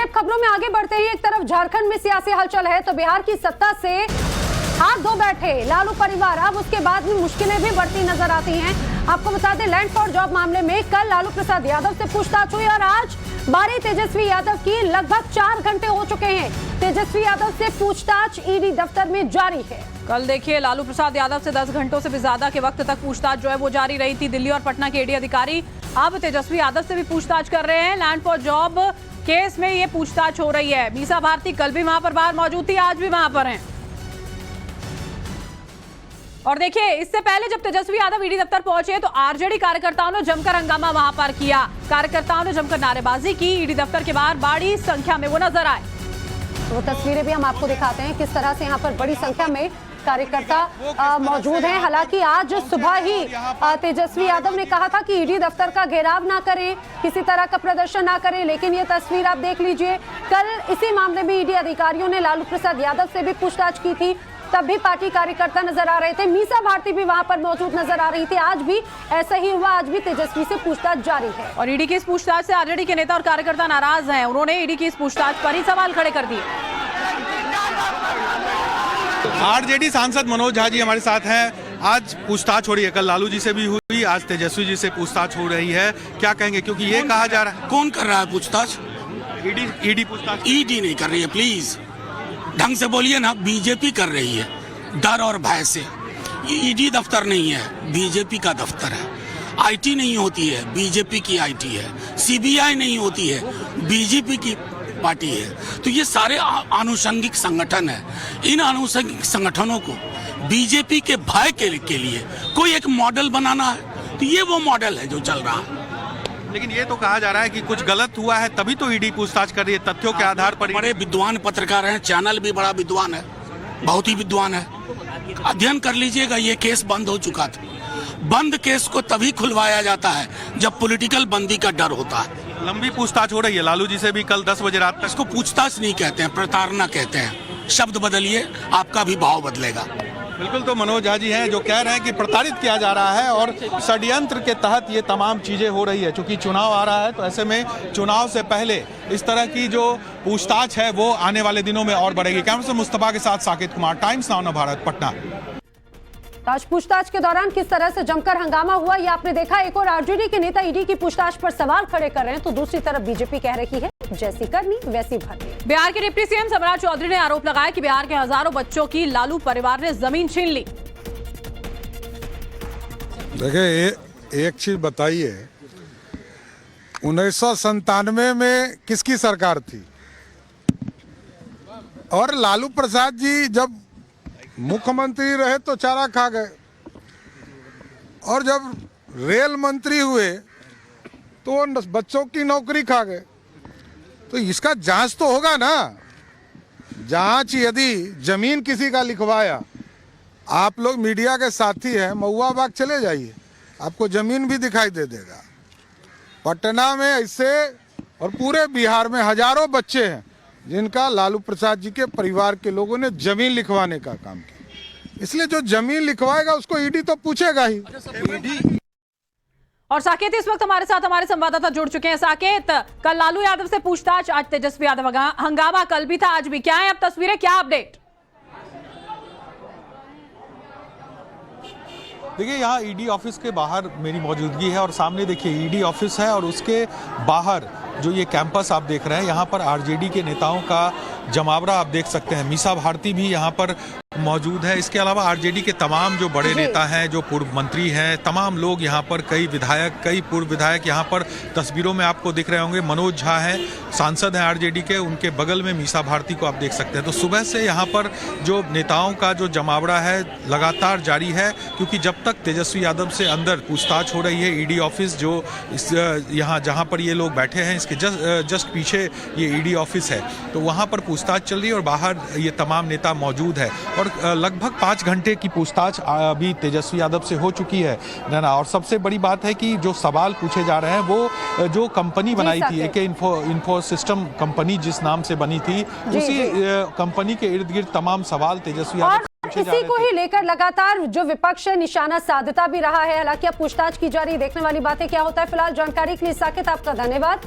अब खबरों में आगे बढ़ते ही एक तरफ झारखंड में सियासी हलचल है तो बिहार की सत्ता से हाथ धो बैठे लालू परिवार अब उसके बाद भी मुश्किलें भी बढ़ती नजर आती हैं। आपको बता दें, लैंड फॉर जॉब मामले में कल लालू प्रसाद यादव से पूछताछ हुई और आज बारी तेजस्वी यादव की लगभग 4 घंटे हो चुके हैं। तेजस्वी यादव से पूछताछ ईडी दफ्तर में जारी है। कल देखिए, लालू प्रसाद यादव से 10 घंटों से भी ज्यादा के वक्त तक पूछताछ जो है वो जारी रही थी। दिल्ली और पटना के ईडी अधिकारी अब तेजस्वी यादव से भी पूछताछ कर रहे हैं। लैंड फॉर जॉब केस में ये पूछताछ हो रही है। मीसा भारती कल भी वहां पर बाहर मौजूद थी, आज भी वहां पर हैं। और देखिए, इससे पहले जब तेजस्वी यादव ईडी दफ्तर पहुंचे तो आरजेडी कार्यकर्ताओं ने जमकर हंगामा वहां पर किया। कार्यकर्ताओं ने जमकर नारेबाजी की। ईडी दफ्तर के बाहर बड़ी संख्या में वो नजर आए। वो तस्वीरें भी हम आपको दिखाते हैं किस तरह से यहाँ पर बड़ी संख्या में कार्यकर्ता मौजूद हैं। हालांकि आज सुबह ही तेजस्वी यादव ने कहा था कि ईडी दफ्तर का घेराव ना करें, किसी तरह का प्रदर्शन ना करें, लेकिन ये तस्वीर आप देख लीजिए। कल इसी मामले में ईडी अधिकारियों ने लालू प्रसाद यादव से भी पूछताछ की थी, तब भी पार्टी कार्यकर्ता नजर आ रहे थे। मीसा भारती भी वहां पर मौजूद नजर आ रही थी। आज भी ऐसा ही हुआ, आज भी तेजस्वी से पूछताछ जारी है। और ईडी की इस पूछताछ से आरजेडी के नेता और कार्यकर्ता नाराज हैं। उन्होंने ईडी की इस पूछताछ पर ही सवाल खड़े कर दिए। आरजेडी सांसद मनोज झा जी हमारे साथ हैं। आज पूछताछ हो रही है, कल लालू जी से भी हुई, आज तेजस्वी जी से पूछताछ हो रही है। क्या कहेंगे, क्योंकि ये कहा जा रहा है। कौन कर रहा है पूछताछ? ईडी पूछताछ। ईडी नहीं कर रही है, प्लीज ढंग से बोलिए ना। बीजेपी कर रही है डर और भय से। ये ईडी दफ्तर नहीं है, बीजेपी का दफ्तर है। आईटी नहीं होती है, बीजेपी की आईटी है। सीबीआई नहीं होती है, बीजेपी की पार्टी है। तो ये सारे आनुषंगिक संगठन है। इन आनुषंगिक संगठनों को बीजेपी के भय के लिए कोई एक मॉडल बनाना है, तो ये वो मॉडल है जो चल रहा है। लेकिन ये तो कहा जा रहा है कि कुछ गलत हुआ है तभी तो ईडी पूछताछ कर रही है, तथ्यों के आधार पर। बड़े विद्वान पत्रकार हैं, चैनल भी बड़ा विद्वान है, बहुत ही विद्वान है। अध्ययन कर लीजिएगा, ये केस बंद हो चुका था। बंद केस को तभी खुलवाया जाता है जब पॉलिटिकल बंदी का डर होता है। लंबी पूछताछ हो रही है, लालू जी से भी कल 10 बजे रात तक। इसको पूछताछ नहीं कहते हैं, प्रताड़ना कहते हैं। शब्द बदलिए, आपका भी भाव बदलेगा। बिल्कुल, तो मनोज झा जी हैं जो कह रहे हैं कि प्रताड़ित किया जा रहा है और षड्यंत्र के तहत ये तमाम चीजें हो रही है। चूंकि चुनाव आ रहा है तो ऐसे में चुनाव से पहले इस तरह की जो पूछताछ है वो आने वाले दिनों में और बढ़ेगी। कैमरा से मुस्तफा के साथ साकेत कुमार, टाइम्स नाउ नवभारत, पटना। आज पूछताछ के दौरान किस तरह से जमकर हंगामा हुआ ये आपने देखा। एक और आरजेडी के नेता ईडी की पूछताछ पर सवाल खड़े कर रहे हैं तो दूसरी तरफ बीजेपी कह रही है जैसी करनी वैसी भरनी। बिहार के डिप्टी सीएम सम्राट चौधरी ने आरोप लगाया कि बिहार के हजारों बच्चों की लालू परिवार ने जमीन छीन ली। देखिए, एक चीज बताइए, 1997 में किसकी सरकार थी? और लालू प्रसाद जी जब मुख्यमंत्री रहे तो चारा खा गए, और जब रेल मंत्री हुए तो बच्चों की नौकरी खा गए। तो इसका जांच तो होगा ना। जांच यदि जमीन किसी का लिखवाया, आप लोग मीडिया के साथी हैं, महुआ बाग चले जाइए, आपको जमीन भी दिखाई दे देगा। पटना में ऐसे और पूरे बिहार में हजारों बच्चे हैं जिनका लालू प्रसाद जी के परिवार के लोगों ने जमीन लिखवाने का काम किया। इसलिए जो जमीन लिखवाएगा उसको ईडी तो पूछेगा ही। और साकेत इस वक्त हमारे साथ हमारे संवाददाता जुड़ चुके हैं। साकेत, कल लालू यादव से पूछताछ, आज तेजस्वी यादव हंगामा, कल भी था आज भी। क्या है अब तस्वीरें, क्या अपडेट? देखिए, यहाँ ईडी ऑफिस के बाहर मेरी मौजूदगी है और सामने देखिए ईडी ऑफिस है और उसके बाहर जो ये कैंपस आप देख रहे हैं, यहाँ पर आरजेडी के नेताओं का जमावड़ा आप देख सकते हैं। मीसा भारती भी यहाँ पर मौजूद है। इसके अलावा आरजेडी के तमाम जो बड़े नेता हैं, जो पूर्व मंत्री हैं, तमाम लोग यहाँ पर, कई विधायक, कई पूर्व विधायक यहाँ पर तस्वीरों में आपको दिख रहे होंगे। मनोज झा हैं, सांसद हैं आरजेडी के, उनके बगल में मीसा भारती को आप देख सकते हैं। तो सुबह से यहाँ पर जो नेताओं का जो जमावड़ा है लगातार जारी है, क्योंकि जब तक तेजस्वी यादव से अंदर पूछताछ हो रही है, ईडी ऑफिस जो यहाँ जहाँ पर ये लोग बैठे हैं, इसके जस्ट पीछे ये ईडी ऑफिस है, तो वहाँ पर पूछताछ चल रही है और बाहर ये तमाम नेता मौजूद है। और लगभग 5 घंटे की पूछताछ अभी तेजस्वी यादव से हो चुकी है ना। और सबसे बड़ी बात है कि जो सवाल पूछे जा रहे हैं वो जो कंपनी बनाई थी, एके इन्फो सिस्टम कंपनी जिस नाम से बनी थी, उसी कंपनी के इर्द गिर्द तमाम सवाल तेजस्वी यादव इसी को ही लेकर लगातार जो विपक्ष है निशाना साधता भी रहा है। हालांकि अब पूछताछ की जा रही, देखने वाली बात है क्या होता है। फिलहाल जानकारी के लिए साकेत आपका धन्यवाद।